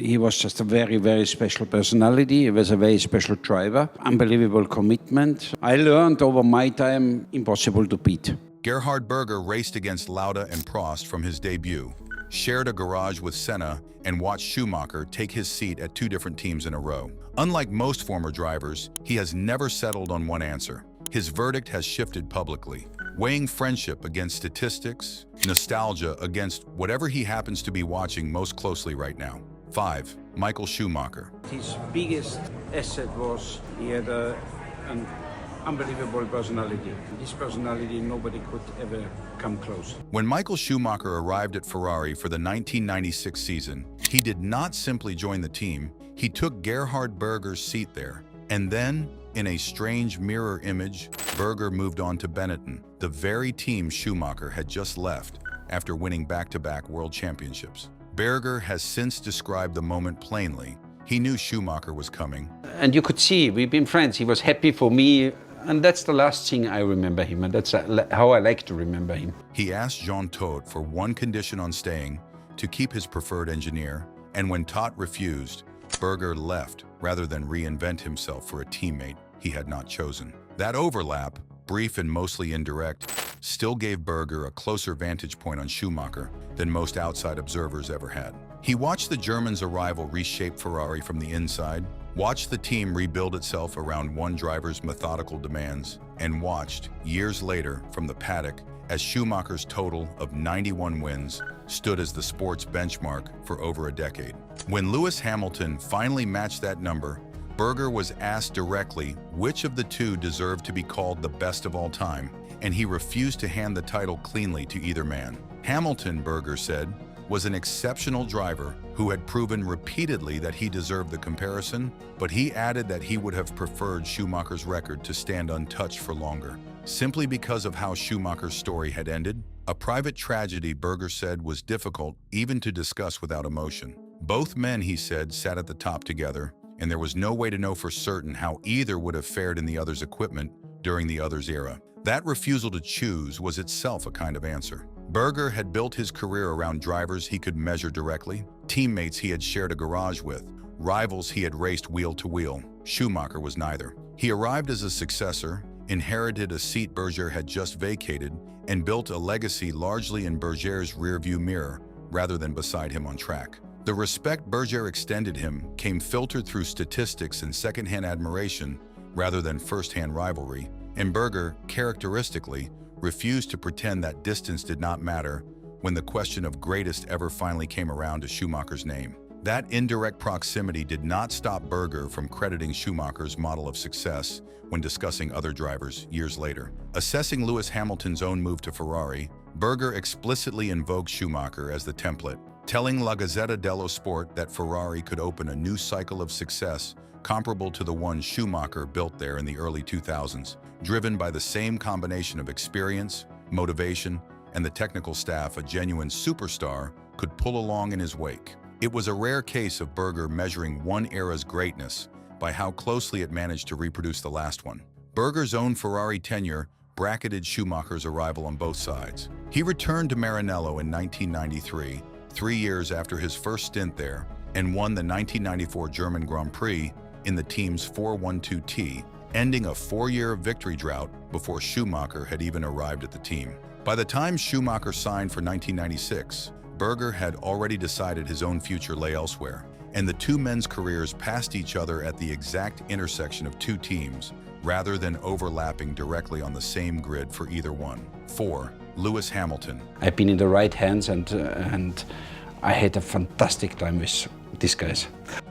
He was just a very, very special personality. He was a very special driver, unbelievable commitment. I learned over my time, impossible to beat. Gerhard Berger raced against Lauda and Prost from his debut, shared a garage with Senna, and watched Schumacher take his seat at two different teams in a row. Unlike most former drivers, he has never settled on one answer. His verdict has shifted publicly, weighing friendship against statistics, nostalgia against whatever he happens to be watching most closely right now. 5. Michael Schumacher. His biggest asset was he had an unbelievable personality. This personality, nobody could ever come close. When Michael Schumacher arrived at Ferrari for the 1996 season, he did not simply join the team, he took Gerhard Berger's seat there. And then, in a strange mirror image, Berger moved on to Benetton, the very team Schumacher had just left after winning back-to-back world championships. Berger has since described the moment plainly. He knew Schumacher was coming. And you could see, we've been friends. He was happy for me. And that's the last thing I remember him. And that's how I like to remember him. He asked Jean Todt for one condition on staying, to keep his preferred engineer. And when Todt refused, Berger left rather than reinvent himself for a teammate he had not chosen. That overlap, brief and mostly indirect, still gave Berger a closer vantage point on Schumacher than most outside observers ever had. He watched the Germans' arrival reshape Ferrari from the inside, watched the team rebuild itself around one driver's methodical demands, and watched, years later, from the paddock, as Schumacher's total of 91 wins stood as the sport's benchmark for over a decade. When Lewis Hamilton finally matched that number, Berger was asked directly which of the two deserved to be called the best of all time, and he refused to hand the title cleanly to either man. Hamilton, Berger said, was an exceptional driver who had proven repeatedly that he deserved the comparison, but he added that he would have preferred Schumacher's record to stand untouched for longer, simply because of how Schumacher's story had ended. A private tragedy, Berger said, was difficult even to discuss without emotion. Both men, he said, sat at the top together, and there was no way to know for certain how either would have fared in the other's equipment during the other's era. That refusal to choose was itself a kind of answer. Berger had built his career around drivers he could measure directly, teammates he had shared a garage with, rivals he had raced wheel to wheel. Schumacher was neither. He arrived as a successor, inherited a seat Berger had just vacated, and built a legacy largely in Berger's rearview mirror rather than beside him on track. The respect Berger extended him came filtered through statistics and second-hand admiration rather than first-hand rivalry, and Berger, characteristically, refused to pretend that distance did not matter when the question of greatest ever finally came around to Schumacher's name. That indirect proximity did not stop Berger from crediting Schumacher's model of success when discussing other drivers years later. Assessing Lewis Hamilton's own move to Ferrari, Berger explicitly invoked Schumacher as the template, telling La Gazzetta dello Sport that Ferrari could open a new cycle of success comparable to the one Schumacher built there in the early 2000s, driven by the same combination of experience, motivation, and the technical staff a genuine superstar could pull along in his wake. It was a rare case of Berger measuring one era's greatness by how closely it managed to reproduce the last one. Berger's own Ferrari tenure bracketed Schumacher's arrival on both sides. He returned to Maranello in 1993, 3 years after his first stint there, and won the 1994 German Grand Prix in the team's 412T, ending a 4-year victory drought before Schumacher had even arrived at the team. By the time Schumacher signed for 1996, Berger had already decided his own future lay elsewhere, and the two men's careers passed each other at the exact intersection of two teams, rather than overlapping directly on the same grid for either one. 4. Lewis Hamilton. I've been in the right hands and I had a fantastic time with these guys.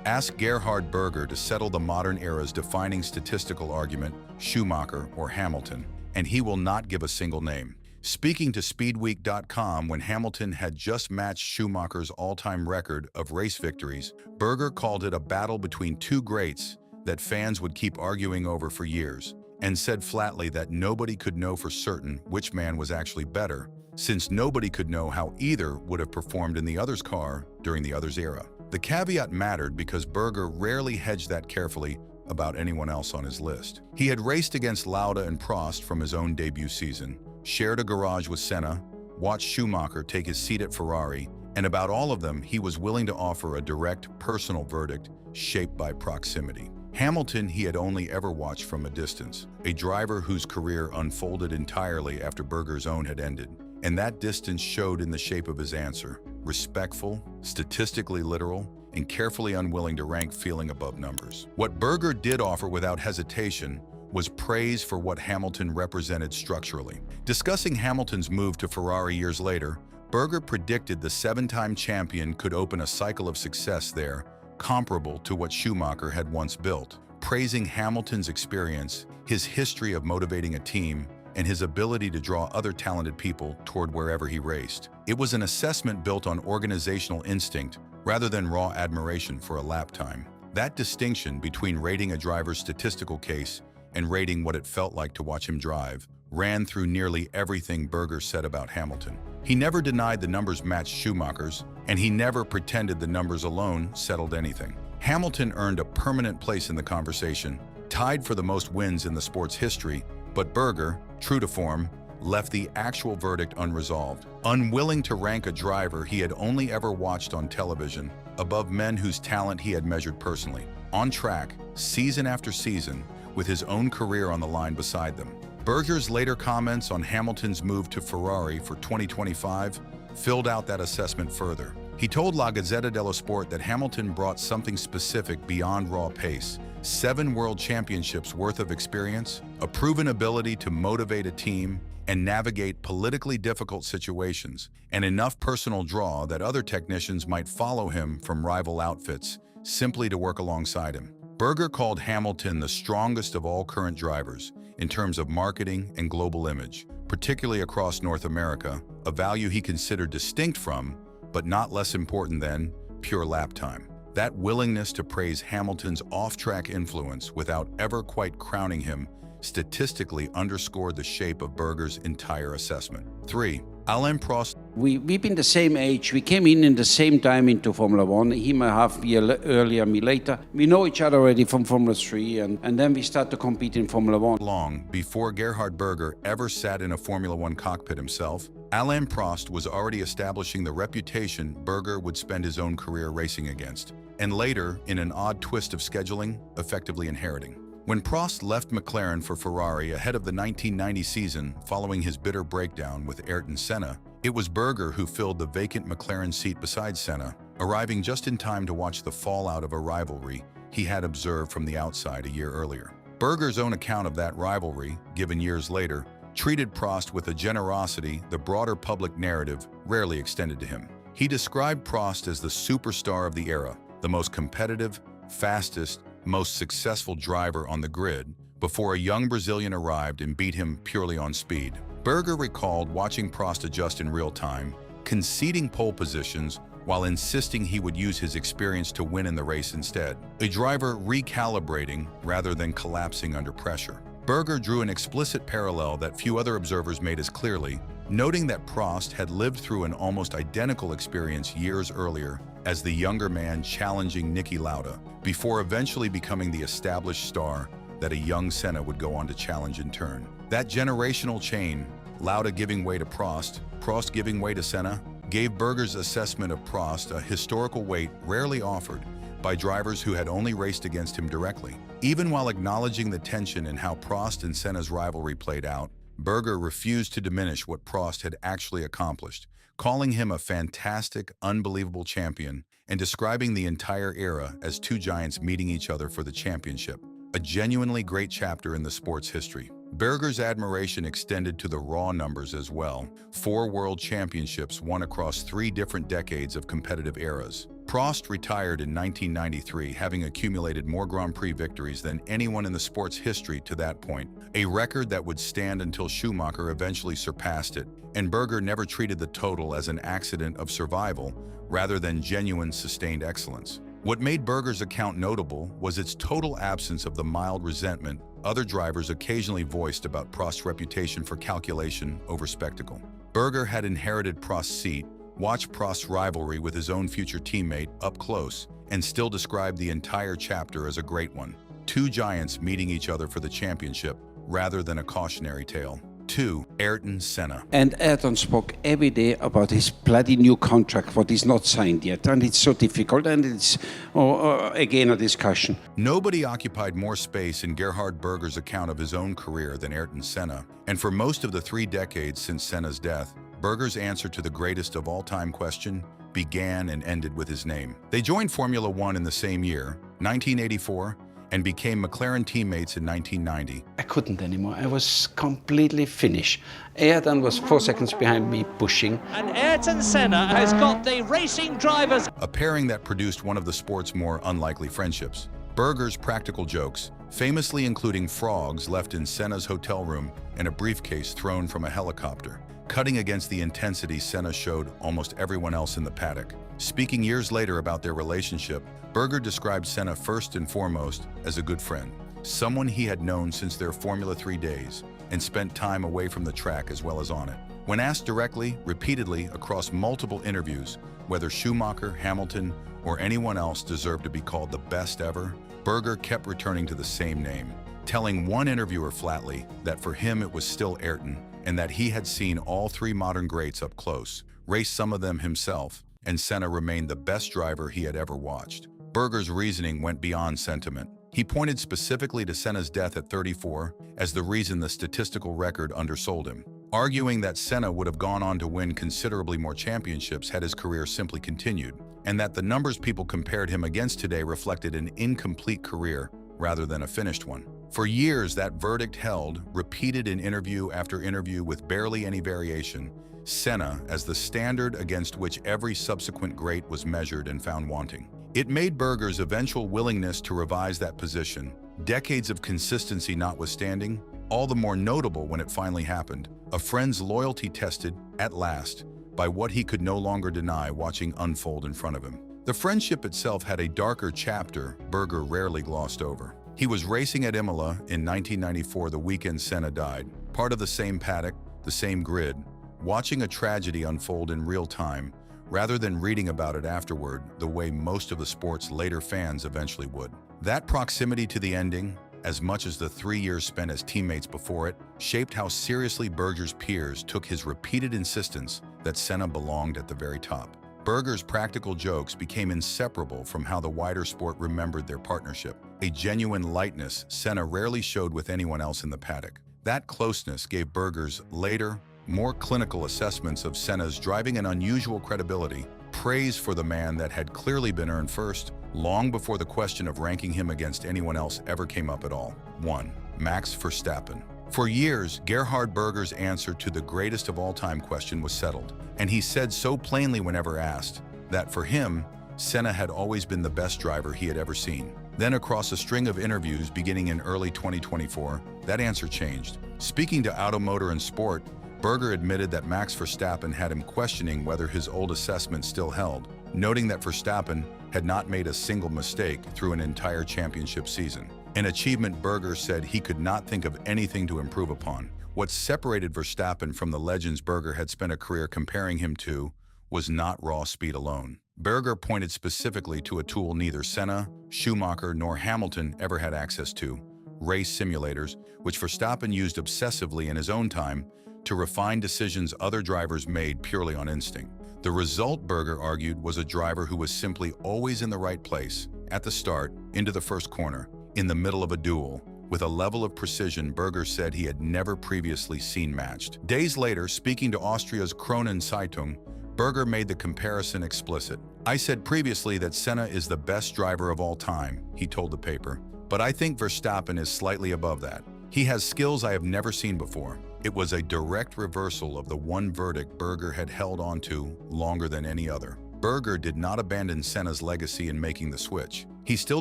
Ask Gerhard Berger to settle the modern era's defining statistical argument, Schumacher or Hamilton, and he will not give a single name. Speaking to Speedweek.com when Hamilton had just matched Schumacher's all-time record of race victories, Berger called it a battle between two greats that fans would keep arguing over for years, and said flatly that nobody could know for certain which man was actually better, since nobody could know how either would have performed in the other's car during the other's era. The caveat mattered because Berger rarely hedged that carefully about anyone else on his list. He had raced against Lauda and Prost from his own debut season, shared a garage with Senna, watched Schumacher take his seat at Ferrari, and about all of them, he was willing to offer a direct, personal verdict shaped by proximity. Hamilton he had only ever watched from a distance, a driver whose career unfolded entirely after Berger's own had ended. And that distance showed in the shape of his answer: respectful, statistically literal, and carefully unwilling to rank feeling above numbers. What Berger did offer without hesitation was praise for what Hamilton represented structurally. Discussing Hamilton's move to Ferrari years later, Berger predicted the seven-time champion could open a cycle of success there, comparable to what Schumacher had once built. Praising Hamilton's experience, his history of motivating a team, and his ability to draw other talented people toward wherever he raced. It was an assessment built on organizational instinct rather than raw admiration for a lap time. That distinction between rating a driver's statistical case and rating what it felt like to watch him drive ran through nearly everything Berger said about Hamilton. He never denied the numbers matched Schumacher's, and he never pretended the numbers alone settled anything. Hamilton earned a permanent place in the conversation, tied for the most wins in the sport's history, but Berger, true to form, left the actual verdict unresolved. Unwilling to rank a driver he had only ever watched on television above men whose talent he had measured personally. On track, season after season, with his own career on the line beside them. Berger's later comments on Hamilton's move to Ferrari for 2025 filled out that assessment further. He told La Gazzetta dello Sport that Hamilton brought something specific beyond raw pace: 7 world championships worth of experience, a proven ability to motivate a team and navigate politically difficult situations, and enough personal draw that other technicians might follow him from rival outfits simply to work alongside him. Berger called Hamilton the strongest of all current drivers in terms of marketing and global image, particularly across North America, a value he considered distinct from, but not less important than, pure lap time. That willingness to praise Hamilton's off-track influence without ever quite crowning him statistically underscored the shape of Berger's entire assessment. 3. Alain Prost. We've been the same age. We came in the same time into Formula One. Him a half year earlier, me later. We know each other already from Formula 3, and then we start to compete in Formula One. Long before Gerhard Berger ever sat in a Formula One cockpit himself, Alain Prost was already establishing the reputation Berger would spend his own career racing against, and later, in an odd twist of scheduling, effectively inheriting. When Prost left McLaren for Ferrari ahead of the 1990 season following his bitter breakdown with Ayrton Senna, it was Berger who filled the vacant McLaren seat beside Senna, arriving just in time to watch the fallout of a rivalry he had observed from the outside a year earlier. Berger's own account of that rivalry, given years later, treated Prost with a generosity the broader public narrative rarely extended to him. He described Prost as the superstar of the era, the most competitive, fastest, most successful driver on the grid, before a young Brazilian arrived and beat him purely on speed. Berger recalled watching Prost adjust in real time, conceding pole positions while insisting he would use his experience to win in the race instead, a driver recalibrating rather than collapsing under pressure. Berger drew an explicit parallel that few other observers made as clearly, noting that Prost had lived through an almost identical experience years earlier as the younger man challenging Niki Lauda, before eventually becoming the established star that a young Senna would go on to challenge in turn. That generational chain, Lauda giving way to Prost, Prost giving way to Senna, gave Berger's assessment of Prost a historical weight rarely offered by drivers who had only raced against him directly. Even while acknowledging the tension in how Prost and Senna's rivalry played out, Berger refused to diminish what Prost had actually accomplished, calling him a fantastic, unbelievable champion and describing the entire era as two giants meeting each other for the championship, a genuinely great chapter in the sport's history. Berger's admiration extended to the raw numbers as well: 4 world championships won across 3 different decades of competitive eras. Prost retired in 1993, having accumulated more Grand Prix victories than anyone in the sport's history to that point, a record that would stand until Schumacher eventually surpassed it, and Berger never treated the total as an accident of survival rather than genuine sustained excellence. What made Berger's account notable was its total absence of the mild resentment other drivers occasionally voiced about Prost's reputation for calculation over spectacle. Berger had inherited Prost's seat, watched Prost's rivalry with his own future teammate up close, and still described the entire chapter as a great one. 2 giants meeting each other for the championship rather than a cautionary tale. 2. Ayrton Senna. And Ayrton spoke every day about his bloody new contract, what is not signed yet. And it's so difficult, and it's, again, a discussion. Nobody occupied more space in Gerhard Berger's account of his own career than Ayrton Senna. And for most of the 3 decades since Senna's death, Berger's answer to the greatest of all-time question began and ended with his name. They joined Formula One in the same year, 1984, and became McLaren teammates in 1990. I couldn't anymore. I was completely finished. Ayrton was 4 seconds behind me, pushing. And Ayrton Senna has got the racing drivers. A pairing that produced one of the sport's more unlikely friendships. Berger's practical jokes, famously including frogs left in Senna's hotel room and a briefcase thrown from a helicopter, cutting against the intensity Senna showed almost everyone else in the paddock. Speaking years later about their relationship, Berger described Senna first and foremost as a good friend, someone he had known since their Formula 3 days and spent time away from the track as well as on it. When asked directly, repeatedly, across multiple interviews, whether Schumacher, Hamilton, or anyone else deserved to be called the best ever, Berger kept returning to the same name, telling one interviewer flatly that for him it was still Ayrton, and that he had seen all 3 modern greats up close, raced some of them himself, and Senna remained the best driver he had ever watched. Berger's reasoning went beyond sentiment. He pointed specifically to Senna's death at 34 as the reason the statistical record undersold him, arguing that Senna would have gone on to win considerably more championships had his career simply continued, and that the numbers people compared him against today reflected an incomplete career rather than a finished one. For years, that verdict held, repeated in interview after interview with barely any variation, Senna as the standard against which every subsequent great was measured and found wanting. It made Berger's eventual willingness to revise that position, decades of consistency notwithstanding, all the more notable when it finally happened, a friend's loyalty tested, at last, by what he could no longer deny watching unfold in front of him. The friendship itself had a darker chapter Berger rarely glossed over. He was racing at Imola in 1994, the weekend Senna died, part of the same paddock, the same grid, watching a tragedy unfold in real time, rather than reading about it afterward the way most of the sport's later fans eventually would. That proximity to the ending, as much as the 3 years spent as teammates before it, shaped how seriously Berger's peers took his repeated insistence that Senna belonged at the very top. Berger's practical jokes became inseparable from how the wider sport remembered their partnership, a genuine lightness Senna rarely showed with anyone else in the paddock. That closeness gave Berger's later, more clinical assessments of Senna's driving an unusual credibility, praise for the man that had clearly been earned first, long before the question of ranking him against anyone else ever came up at all. 1. Max Verstappen. For years, Gerhard Berger's answer to the greatest of all-time question was settled, and he said so plainly whenever asked that for him, Senna had always been the best driver he had ever seen. Then across a string of interviews beginning in early 2024, that answer changed. Speaking to Automotor and Sport, Berger admitted that Max Verstappen had him questioning whether his old assessment still held, noting that Verstappen had not made a single mistake through an entire championship season. An achievement Berger said he could not think of anything to improve upon. What separated Verstappen from the legends Berger had spent a career comparing him to was not raw speed alone. Berger pointed specifically to a tool neither Senna, Schumacher, nor Hamilton ever had access to: race simulators, which Verstappen used obsessively in his own time to refine decisions other drivers made purely on instinct. The result, Berger argued, was a driver who was simply always in the right place, at the start, into the first corner, in the middle of a duel, with a level of precision Berger said he had never previously seen matched. Days later, speaking to Austria's Kronen Zeitung, Berger made the comparison explicit. "I said previously that Senna is the best driver of all time," he told the paper, "but I think Verstappen is slightly above that. He has skills I have never seen before." It was a direct reversal of the one verdict Berger had held onto longer than any other. Berger did not abandon Senna's legacy in making the switch. He still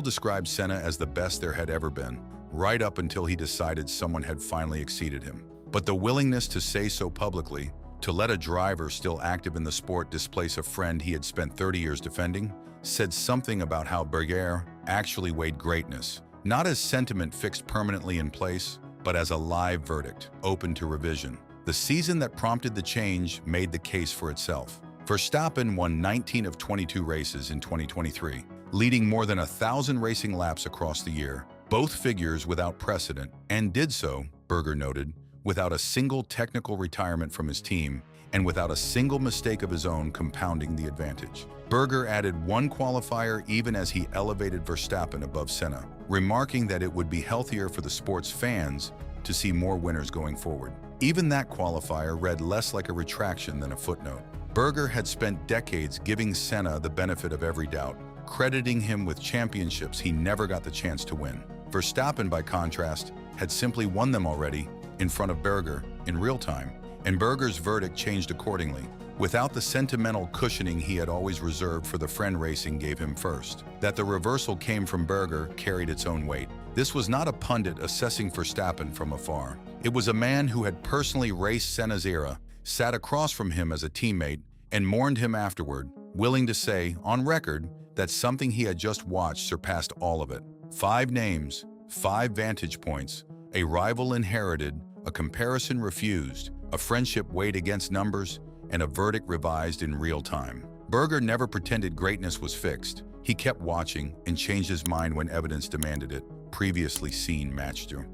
described Senna as the best there had ever been, right up until he decided someone had finally exceeded him. But the willingness to say so publicly, to let a driver still active in the sport displace a friend he had spent 30 years defending, said something about how Berger actually weighed greatness, not as sentiment fixed permanently in place, but as a live verdict, open to revision. The season that prompted the change made the case for itself. Verstappen won 19 of 22 races in 2023, leading more than 1,000 racing laps across the year, both figures without precedent, and did so, Berger noted, without a single technical retirement from his team, and without a single mistake of his own compounding the advantage. Berger added one qualifier even as he elevated Verstappen above Senna, remarking that it would be healthier for the sport's fans to see more winners going forward. Even that qualifier read less like a retraction than a footnote. Berger had spent decades giving Senna the benefit of every doubt, crediting him with championships he never got the chance to win. Verstappen, by contrast, had simply won them already in front of Berger in real time, and Berger's verdict changed accordingly, without the sentimental cushioning he had always reserved for the friend racing gave him first. That the reversal came from Berger carried its own weight. This was not a pundit assessing Verstappen from afar. It was a man who had personally raced Senna's era, sat across from him as a teammate, and mourned him afterward, willing to say, on record, that something he had just watched surpassed all of it. 5 names, 5 vantage points, a rival inherited, a comparison refused, a friendship weighed against numbers, and a verdict revised in real time. Berger never pretended greatness was fixed. He kept watching and changed his mind when evidence demanded it. Previously seen matched through.